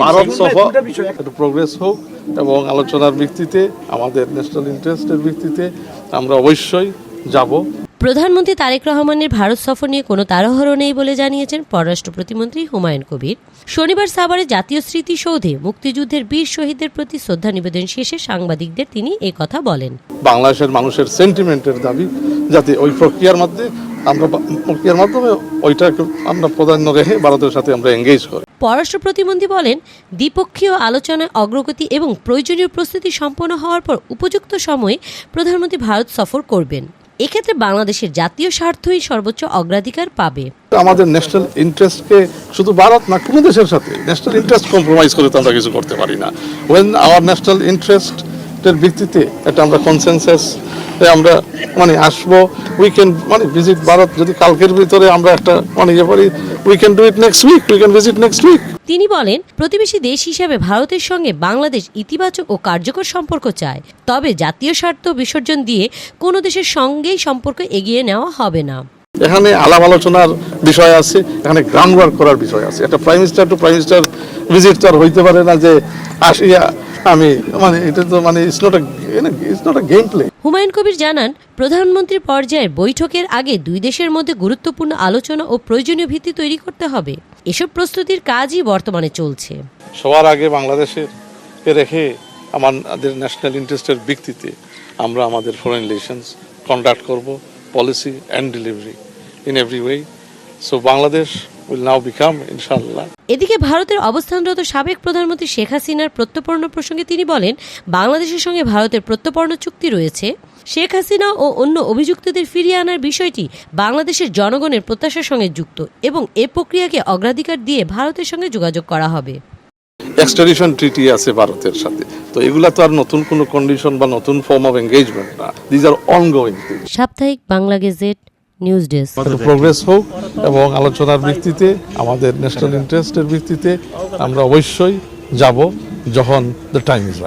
ভারত সফর একটু প্রোগ্রেস হোক এবং আলোচনার ভিত্তিতে আমাদের ন্যাশনাল ইন্টারেস্টের ভিত্তিতে আমরা অবশ্যই যাব। প্রধানমন্ত্রী তারেক রহমানের ভারত সফর নিয়ে কোনো তাড়াহুড়ো নেই বলে জানিয়েছেন পররাষ্ট্র প্রতিমন্ত্রী হুমায়ুন কবির। শনিবার সাভারে জাতীয় স্মৃতিসৌধে মুক্তিযুদ্ধের বীর শহীদদের প্রতি শ্রদ্ধা নিবেদন শেষে সাংবাদিকদের তিনি এই কথা বলেন। বাংলাদেশের মানুষের সেন্টিমেন্টের দাবি যাতে ওই প্রক্রিয়ার মাধ্যমে ওইটাকে আমরা প্রাধান্য রেখে ভারতের সাথে আমরা এঙ্গেজ করি। পররাষ্ট্র প্রতিমন্ত্রী বলেন, দ্বিপক্ষীয় আলোচনায় অগ্রগতি এবং প্রয়োজনীয় প্রস্তুতি সম্পন্ন হওয়ার পর উপযুক্ত সময়ে প্রধানমন্ত্রী ভারত সফর করবেন। এক্ষেত্রে বাংলাদেশের জাতীয় স্বার্থই সর্বোচ্চ অগ্রাধিকার পাবে। আমাদের ন্যাশনাল ইন্টারেস্টকে শুধু ভারত না, কোনো দেশের সাথে ন্যাশনাল ইন্টারেস্ট কম্প্রোমাইজ করে তো আমরা কিছু করতে পারি না। ওয়েন আওয়ার ন্যাশনাল ইন্টারেস্টের ভিত্তিতে এটা আমরা কনসেনসাস আমরা আসবো, উই ক্যান ভিজিট ভারত। যদি কালকের ভিতরে আমরা একটা ইয়ে করি, we can do it next week, we can visit next week. তিনি বলেন, প্রতিবেশী দেশ হিসেবে ভারতের সঙ্গে বাংলাদেশ ইতিবাচক ও কার্যকর সম্পর্ক চায়, তবে জাতীয় স্বার্থ বিসর্জন দিয়ে কোনো দেশের সঙ্গেই সম্পর্ক এগিয়ে নেওয়া হবে না। এখানে আলাপ আলোচনার বিষয় আছে, এখানে গ্রাউন্ড ওয়ার্ক করার বিষয় আছে। একটা prime minister two prime minister visit তো আর হইতে পারে না যে আসিয়া আমি এটা তো it's not a game play. Humayun Kabir জানান, প্রধানমন্ত্রী পর্যায়ের বৈঠকের আগে দুই দেশের মধ্যে গুরুত্বপূর্ণ আলোচনা ও প্রয়োজনীয় ভিত্তি তৈরি করতে হবে। এসব প্রস্তুতির কাজই বর্তমানে চলছে। সবার আগে বাংলাদেশের রেখে আমাদের ন্যাশনাল ইন্টারেস্টের ভিত্তিতে আমরা আমাদের ফরেন রিলেশনস কন্ডাক্ট করব, policy and delivery in every way. So Bangladesh will now become ইনশাআল্লাহ। এদিকে ভারতের অবস্থানরত সাবেক প্রধানমন্ত্রী শেখ হাসিনার প্রত্যর্পণ প্রসঙ্গে তিনি বলেন, বাংলাদেশের সঙ্গে ভারতের প্রত্যর্পণ চুক্তি রয়েছে। শেখ হাসিনা ও অন্য অভিযুক্তদের ফিরিয়ে আনার বিষয়টি বাংলাদেশের জনগণের প্রত্যাশার সঙ্গে যুক্ত এবং এ প্রক্রিয়াকে অগ্রাধিকার দিয়ে ভারতের সঙ্গে যোগাযোগ করা হবে। এক্সট্রাডিশন ট্রিটি আছে ভারতের সাথে, তো এগুলা তো আর নতুন কোনো কন্ডিশন বা নতুন ফর্ম অফ এঙ্গেজমেন্ট না, দিজ আর অনগোয়িং থিংস। সাপ্তাহিক Bangla gazette news desk. Progress হোক এবং আলোচনার ভিত্তিতে আমাদের ন্যাশনাল ইন্টারেস্টের ভিত্তিতে আমরা অবশ্যই যাব যখন দ্য টাইম ইজ রাইট।